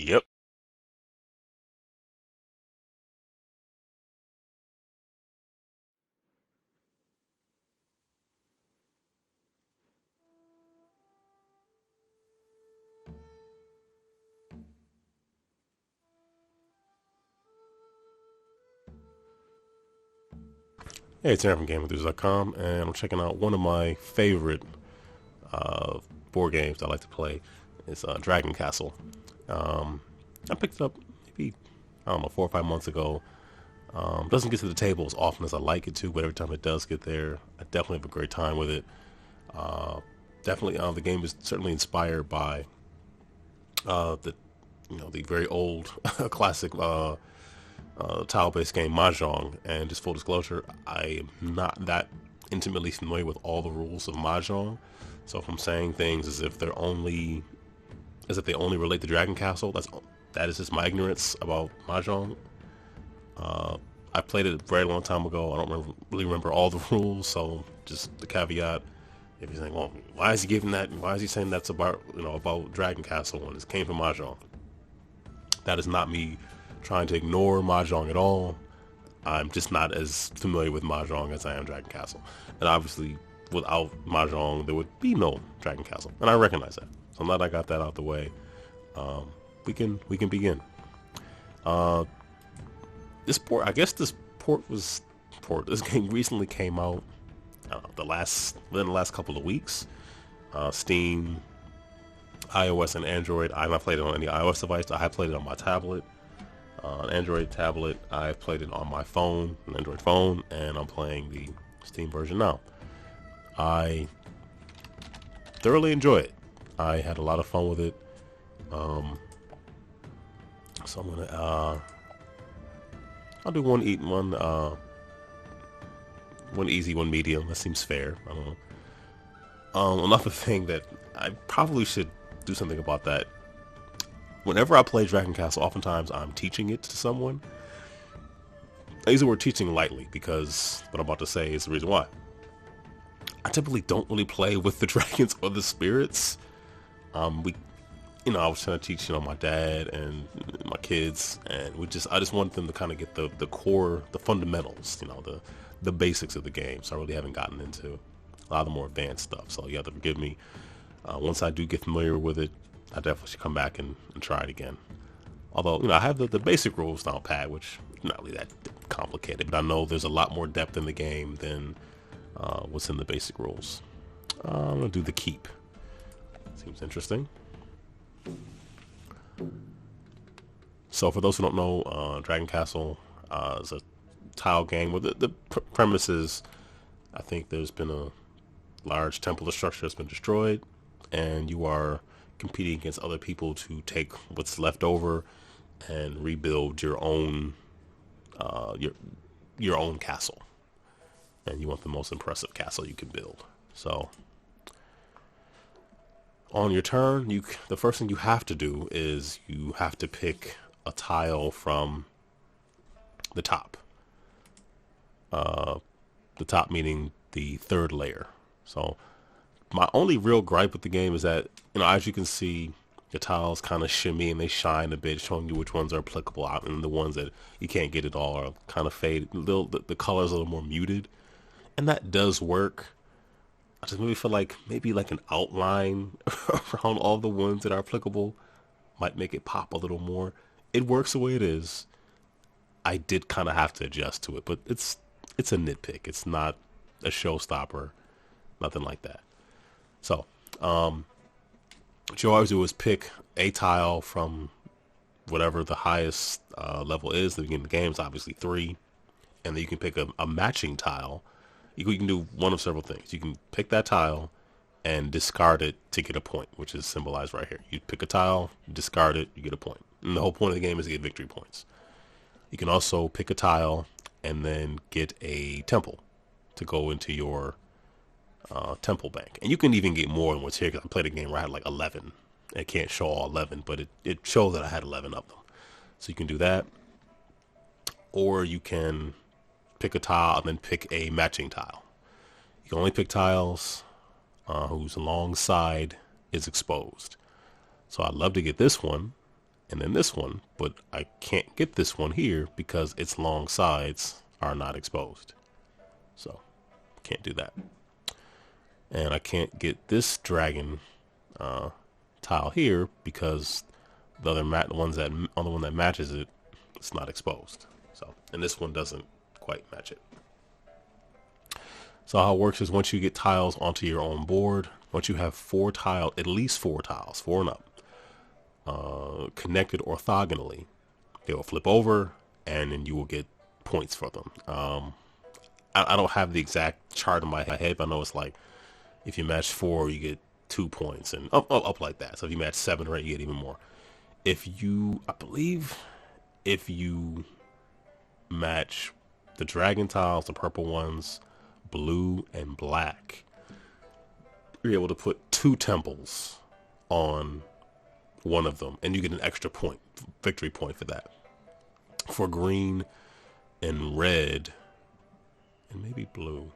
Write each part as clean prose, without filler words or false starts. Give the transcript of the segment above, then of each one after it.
Yep. Hey, it's Aaron from GameEnthus.com, and I'm checking out one of my favorite uh, board games I like to play. It's Dragon Castle. Um, I picked it up maybe, I don't know, 4 or 5 months ago. Doesn't get to the table as often as I like it to, but every time it does get there, I definitely have a great time with it. Uh, Definitely, the game is certainly inspired by the the very old classic tile-based game Mahjong. And just full disclosure, I am not that intimately familiar with all the rules of Mahjong. So if I'm saying things as if they only relate to Dragon Castle, that is just my ignorance about Mahjong. Uh, I played it a very long time ago. I don't really remember all the rules, so just the caveat. If you're saying, well, why is he giving that? Why is he saying that's about Dragon Castle when it came from Mahjong? That is not me trying to ignore Mahjong at all. I'm just not as familiar with Mahjong as I am Dragon Castle. And obviously, without Mahjong, there would be no Dragon Castle. And I recognize that. So now that I got that out the way, um, we can begin. Uh, this game recently came out. Within the last couple of weeks. Steam, iOS, and Android. I haven't played it on any iOS device. I have played it on my tablet. An Android tablet. I've played it on my phone, an Android phone, and I'm playing the Steam version now. I thoroughly enjoy it. I had a lot of fun with it. Um, so I'm gonna I'll do one easy, one medium. That seems fair. I don't know. Another thing that I probably should do something about that. Whenever I play Dragon Castle, oftentimes I'm teaching it to someone. I use the word teaching lightly because what I'm about to say is the reason why. I typically don't really play with the dragons or the spirits. We, I was trying to teach, my dad and my kids, and I just wanted them to kind of get the core, the fundamentals, the basics of the game. So I really haven't gotten into a lot of the more advanced stuff. So you have to forgive me. Once I do get familiar with it, I definitely should come back and try it again. Although, I have the basic rules down pat, which is not really that complicated, but I know there's a lot more depth in the game than what's in the basic rules. I'm going to do the keep. Seems interesting. So for those who don't know, Dragon Castle is a tile game where the premise is, I think there's been a large temple structure that's been destroyed, and you are competing against other people to take what's left over and rebuild your own castle. And you want the most impressive castle you can build. So on your turn, the first thing you have to do is you have to pick a tile from the top. The top meaning the third layer. So my only real gripe with the game is that, as you can see, the tiles kind of shimmy and they shine a bit, showing you which ones are applicable out, and the ones that you can't get at all are kind of faded. The colors are a little more muted, and that does work. I just maybe feel like an outline around all the ones that are applicable might make it pop a little more. It works the way it is. I did kind of have to adjust to it, but it's a nitpick. It's not a showstopper, nothing like that. So, what you always do is pick a tile from whatever the highest level is. The beginning of the game is obviously 3, and then you can pick a matching tile. You can do one of several things. You can pick that tile and discard it to get a point, which is symbolized right here. You pick a tile, discard it, you get a point. And the whole point of the game is to get victory points. You can also pick a tile and then get a temple to go into your temple bank. And you can even get more than what's here, because I played a game where I had like 11. It can't show all 11, but it showed that I had 11 of them. So you can do that. Or you can pick a tile and then pick a matching tile. You can only pick tiles whose long side is exposed. So I'd love to get this one, and then this one, but I can't get this one here because its long sides are not exposed. So can't do that. And I can't get this dragon tile here because the other the one that matches it, it's not exposed. So, and this one doesn't quite match it. So how it works is once you get tiles onto your own board, once you have at least four tiles, 4 and up, connected orthogonally, they will flip over, and then you will get points for them. I don't have the exact chart in my head, but I know it's like if you match 4, you get 2 points, and up like that. So if you match 7 or 8, you get even more. I believe if you match the dragon tiles, the purple ones, blue and black, you're able to put 2 temples on one of them, and you get an extra victory point for that. For green and red, and maybe blue.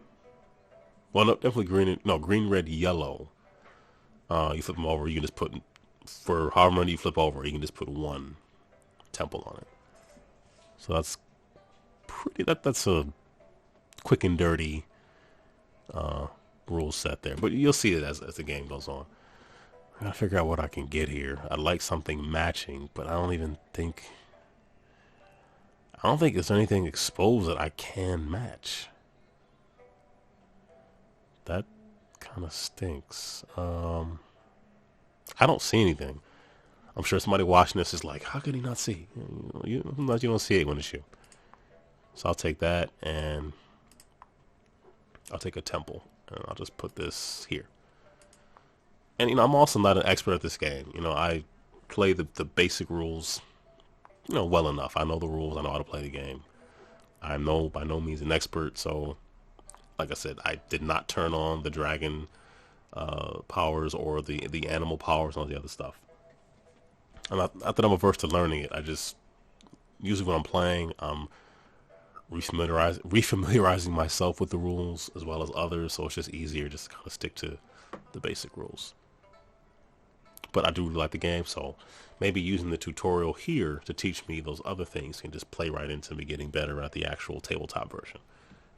Well, no, definitely green, red, yellow. You flip them over, you can just put, for however many you flip over, you can just put 1 temple on it. So that's that's a quick and dirty rule set there. But you'll see it as the game goes on. I gotta figure out what I can get here. I'd like something matching, but I don't think there's anything exposed that I can match. That kind of stinks. I don't see anything. I'm sure somebody watching this is like, how could he not see? Sometimes you don't see it when it's you. So I'll take that, and I'll take a temple, and I'll just put this here. And, I'm also not an expert at this game. I play the basic rules, well enough. I know the rules. I know how to play the game. I'm by no means an expert, so like I said, I did not turn on the dragon powers or the animal powers and all the other stuff. Not that I'm averse to learning it. I just, usually when I'm playing, I'm refamiliarizing myself with the rules as well as others, so it's just easier just to kind of stick to the basic rules. But I do really like the game, so maybe using the tutorial here to teach me those other things can just play right into me getting better at the actual tabletop version,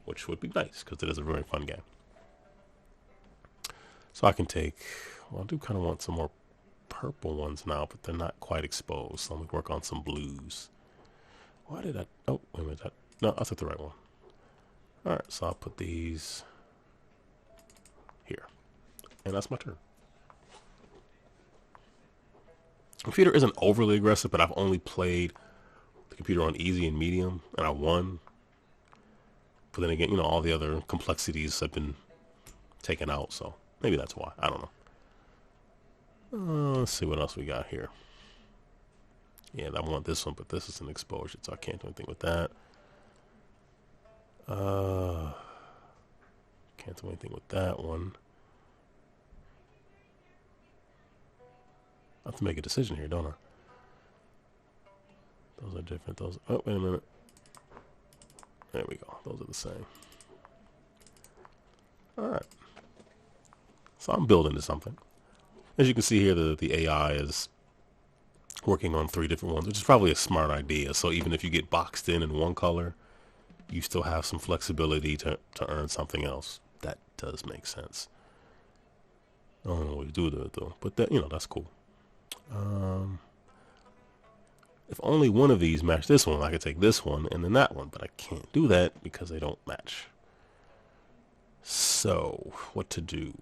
which would be nice because it is a very fun game. So I can take, I do kind of want some more purple ones now, but they're not quite exposed, so let me work on some blues. Why did oh, wait a minute, no, I took the right one. Alright, so I'll put these here, and that's my turn. Computer isn't overly aggressive, but I've only played the computer on easy and medium, and I won. But then again, all the other complexities have been taken out, so maybe that's why. I don't know. Let's see what else we got here. Yeah, I want this one, but this is an exposure, so I can't do anything with that. Can't do anything with that one. I have to make a decision here, don't I? Those are different. Oh, wait a minute. There we go. Those are the same. Alright. So I'm building to something. As you can see here, the AI is working on 3 different ones, which is probably a smart idea. So even if you get boxed in one color, you still have some flexibility to earn something else. That does make sense. I don't know what to do with it though, but that's cool. If only one of these matched this one, I could take this one and then that one, but I can't do that because they don't match. So, what to do?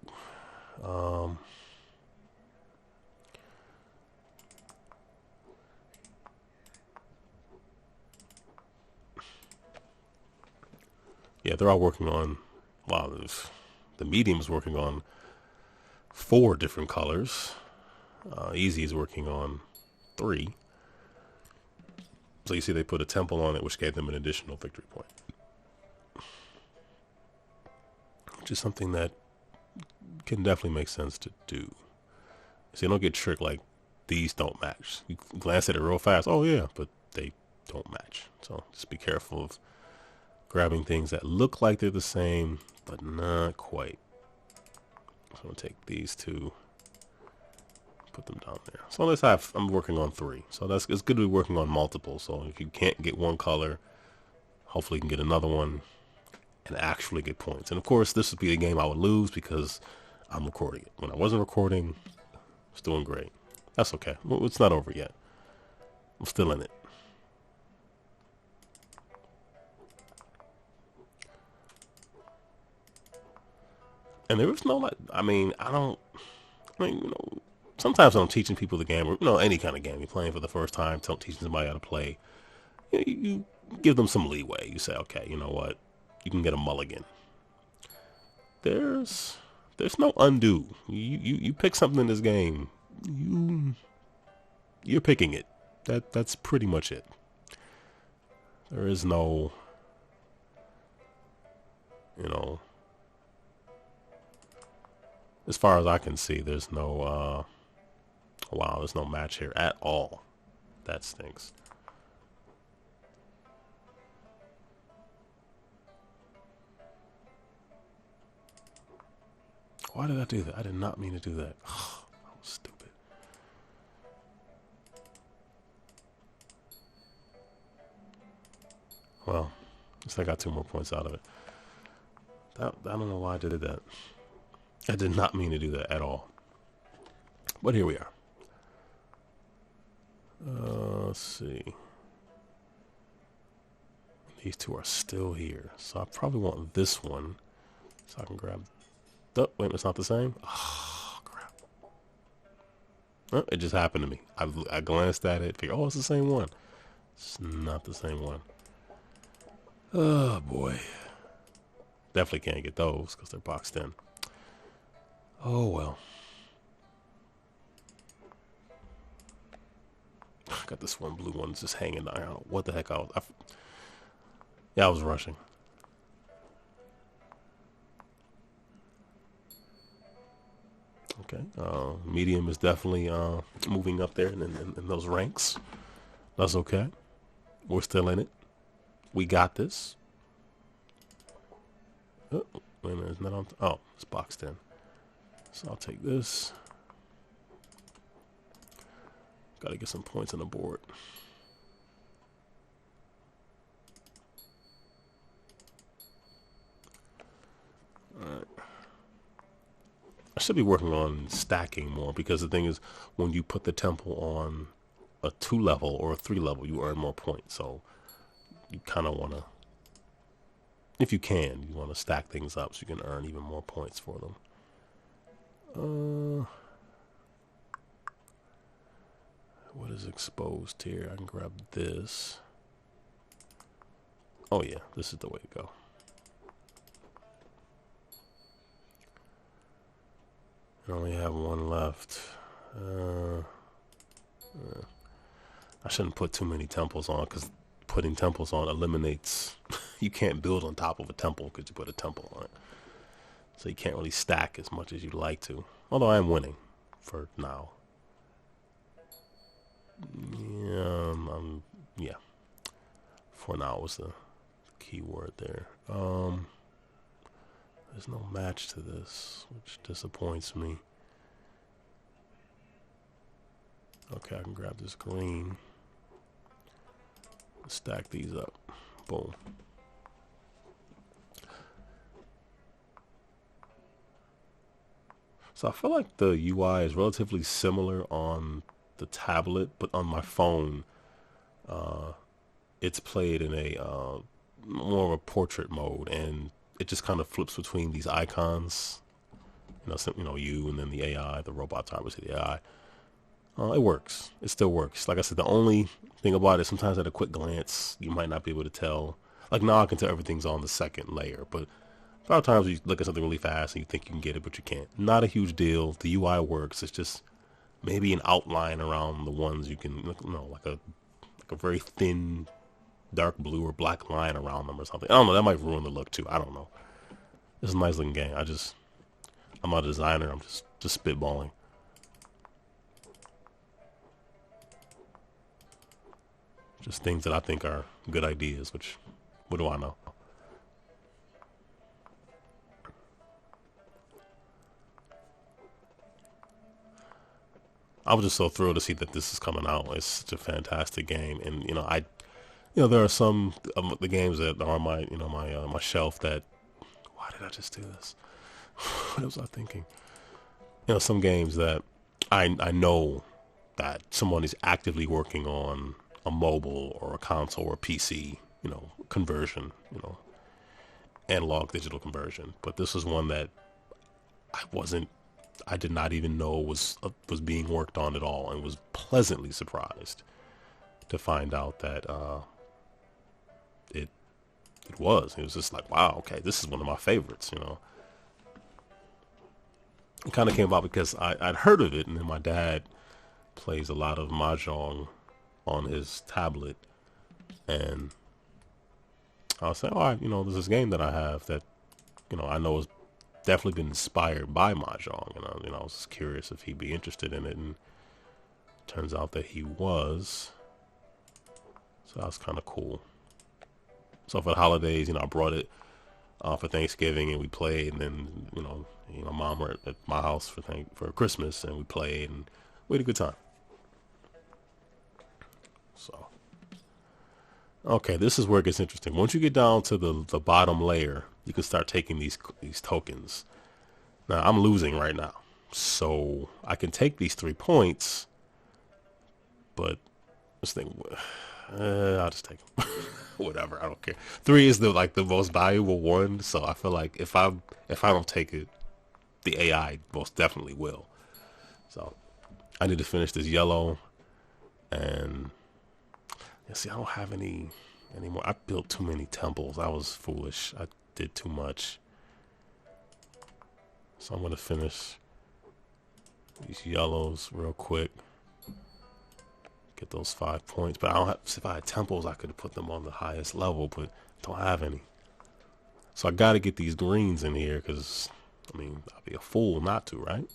Yeah, they're all working on, wow, the medium's working on 4 different colors. Easy is working on 3. So you see they put a temple on it, which gave them an additional victory point. Which is something that can definitely make sense to do. So you don't get tricked like these don't match. You glance at it real fast, oh yeah, but they don't match. So just be careful of grabbing things that look like they're the same, but not quite. So I'm going to take these 2, put them down there. So let's have, I'm working on 3. So it's good to be working on multiple. So if you can't get one color, hopefully you can get another one and actually get points. And of course, this would be a game I would lose because I'm recording it. When I wasn't recording, it's doing great. That's okay. Well, it's not over yet. I'm still in it. And there was no, like, sometimes when I'm teaching people the game, or, any kind of game, you're playing for the first time, teaching somebody how to play, you give them some leeway. You say, okay, you know what? You can get a mulligan. There's no undo. You pick something in this game, you're picking it. That's pretty much it. There is no, as far as I can see, there's no, wow, there's no match here at all. That stinks. Why did I do that? I did not mean to do that. Oh, that was stupid. Well, at least I got 2 more points out of it. I don't know why I did that. I did not mean to do that at all. But here we are. Let's see. These 2 are still here. So I probably want this one. So I can grab... Oh, wait, it's not the same? Oh, crap. Oh, it just happened to me. I glanced at it, figured, oh, it's the same one. It's not the same one. Oh, boy. Definitely can't get those because they're boxed in. Oh, well. I got this one blue one just hanging down. What the heck? I was rushing. Okay. Medium is definitely moving up there in those ranks. That's okay. We're still in it. We got this. Oh, wait a minute. It's not on. Oh, it's boxed in. So I'll take this. Got to get some points on the board. Alright. I should be working on stacking more because the thing is, when you put the temple on a 2 level or a 3 level, you earn more points. So you kind of want to, if you can, you want to stack things up so you can earn even more points for them. What is exposed here? I can grab this. Oh yeah, this is the way to go. I only have 1 left. I shouldn't put too many temples on because putting temples on eliminates. You can't build on top of a temple because you put a temple on it. So you can't really stack as much as you'd like to. Although I am winning for now. Yeah. For now was the key word there. There's no match to this, which disappoints me. Okay, I can grab this green. Stack these up. Boom. So I feel like the UI is relatively similar on the tablet, but on my phone, it's played in a more of a portrait mode, and it just kind of flips between these icons. You and then the AI, the robots, obviously the AI. It works. It still works. Like I said, the only thing about it, sometimes at a quick glance, you might not be able to tell. Like now I can tell everything's on the second layer, but a lot of times you look at something really fast and you think you can get it, but you can't. Not a huge deal. The UI works. It's just maybe an outline around the ones you can, like a very thin, dark blue or black line around them or something. I don't know. That might ruin the look too. I don't know. It's a nice looking game. I'm not a designer. I'm just spitballing. Just things that I think are good ideas, which, what do I know? I was just so thrilled to see that this is coming out. It's such a fantastic game, and there are some of the games that are on my, my shelf that. Why did I just do this? What was I thinking? Some games that I know that someone is actively working on a mobile or a console or a PC, conversion, analog digital conversion. But this was one that I did not even know was being worked on at all, and was pleasantly surprised to find out that it was. It was just like, wow, okay, this is one of my favorites. It kind of came about because I'd heard of it, and then my dad plays a lot of Mahjong on his tablet, and I was saying, all right, there's this game that I have that, I know has definitely been inspired by Mahjong, and I was just curious if he'd be interested in it, and it turns out that he was, so that was kind of cool. So for the holidays, I brought it for Thanksgiving, and we played, and then, my mom were at my house for Christmas, and we played, and we had a good time. So, okay, this is where it gets interesting. Once you get down to the bottom layer, you can start taking these tokens. Now, I'm losing right now, so I can take these 3 points, but this thing, I'll just take them. Whatever, I don't care. 3 is the most valuable one, so I feel like if I don't take it, the AI most definitely will. So I need to finish this yellow, and see, I don't have any more. I built too many temples. I was foolish. I did too much. So I'm gonna finish these yellows real quick. Get those 5 points, but I don't have. If I had temples, I could have put them on the highest level, but don't have any. So I got to get these greens in here, because I'd be a fool not to, right?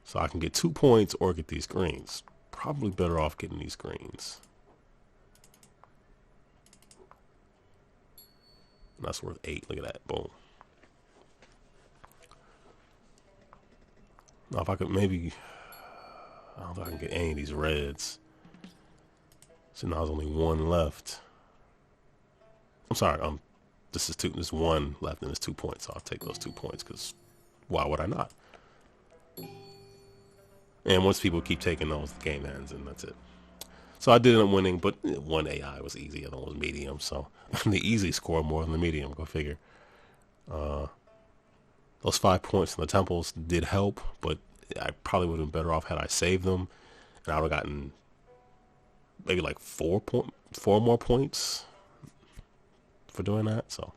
So I can get 2 points or get these greens. Probably better off getting these greens. And that's worth 8. Look at that. Boom. Now if I could maybe, I don't know if I can get any of these reds. So now there's only 1 left. I'm sorry. This is 1 left, and it's 2 points. So I'll take those 2 points, because why would I not? And once people keep taking those, the game ends, and that's it. So I did end up winning, but 1 AI was easy, the other one was medium. So the easy score more than the medium. Go figure. Those 5 points in the temples did help, but I probably would have been better off had I saved them, and I would have gotten maybe like 4 more points for doing that. So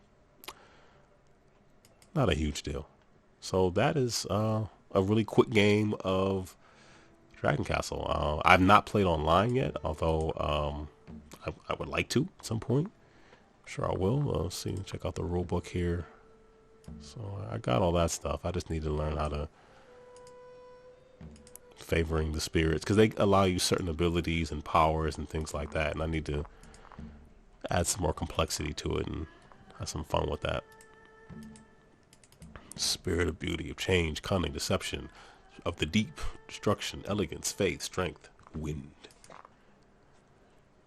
not a huge deal. So that is a really quick game of Dragon Castle. I've not played online yet, although I would like to at some point. Sure I will. Let's see, check out the rule book here. So I got all that stuff. I just need to learn how to favoring the spirits, because they allow you certain abilities and powers and things like that, and I need to add some more complexity to it and have some fun with that. Spirit of beauty, of change, cunning, deception, of the deep, destruction, elegance, faith, strength, wind.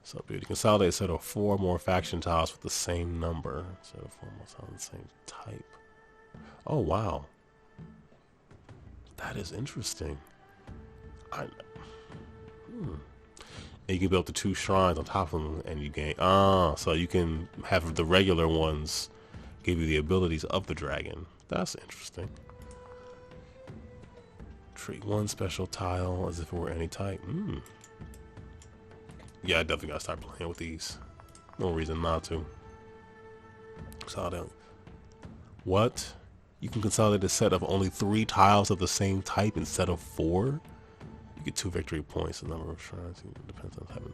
So beauty. Consolidate a set of 4 more faction tiles with the same number. Set of 4 more tiles of the same type. Oh wow. That is interesting. And you can build the 2 shrines on top of them, and you gain so you can have the regular ones give you the abilities of the dragon. That's interesting. Treat 1 special tile as if it were any type. Yeah, I definitely gotta start playing with these. No reason not to. Consolidate. What? You can consolidate a set of only 3 tiles of the same type instead of 4? You get 2 victory points. The number of shrines depends on heaven.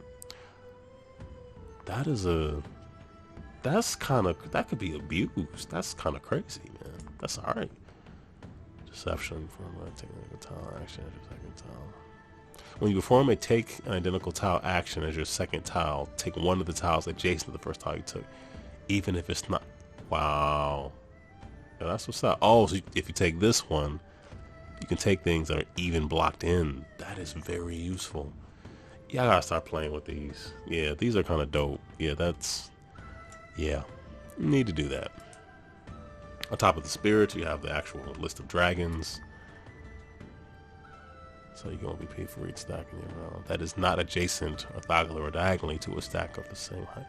That could be abused. That's kind of crazy, man. That's alright. Deception from taking a tile action as your second tile. When you perform take an identical tile action as your second tile, take one of the tiles adjacent to the first tile you took, even if it's not. Wow. Yeah, that's what's up. Oh, so if you take this one, you can take things that are even blocked in. That is very useful. Yeah, I gotta start playing with these. Yeah, these are kind of dope. Yeah, yeah, you need to do that. On top of the spirits, you have the actual list of dragons. So you're going to be paid for each stack in your round. That is not adjacent, orthogonally, or diagonally to a stack of the same height.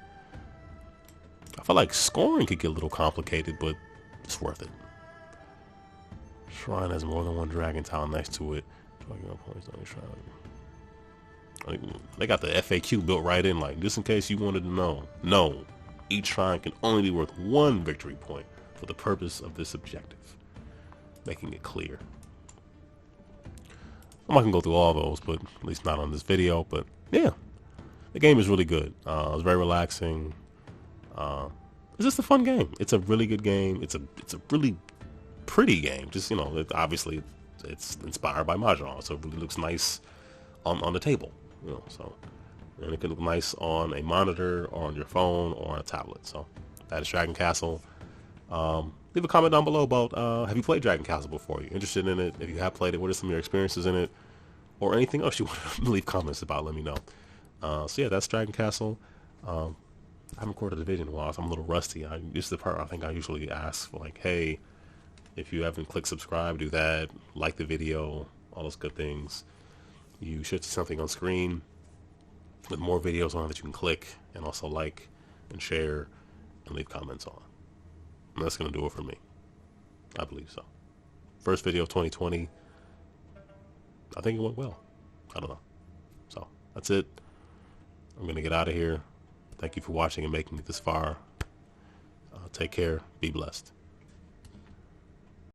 I feel like scoring could get a little complicated, but it's worth it. Shrine has more than one dragon tile next to it. They got the FAQ built right in, like, just in case you wanted to know. No, each shrine can only be worth one victory point for the purpose of this objective. Making it clear. I'm not going to go through all those, but at least not on this video. But yeah, the game is really good. It's very relaxing. It's just a fun game. It's a really good game. It's a really pretty game. Just, you know, obviously it's inspired by Mahjong, so it really looks nice on the table. You know, so, and it can look nice on a monitor or on your phone or on a tablet. So that is Dragon Castle. Leave a comment down below about have you played Dragon Castle before? You're interested in it? If you have played it, what are some of your experiences in it? Or anything else you want to leave comments about, let me know. So yeah, that's Dragon Castle. I haven't recorded a video in a while, so I'm a little rusty. This is the part I think I usually ask for, like, hey, if you haven't clicked subscribe, do that. Like the video, all those good things. You should see something on screen with more videos on that you can click and also like and share and leave comments on. And that's going to do it for me. I believe so. First video of 2020. I think it went well. I don't know. So that's it. I'm going to get out of here. Thank you for watching and making it this far. Take care. Be blessed.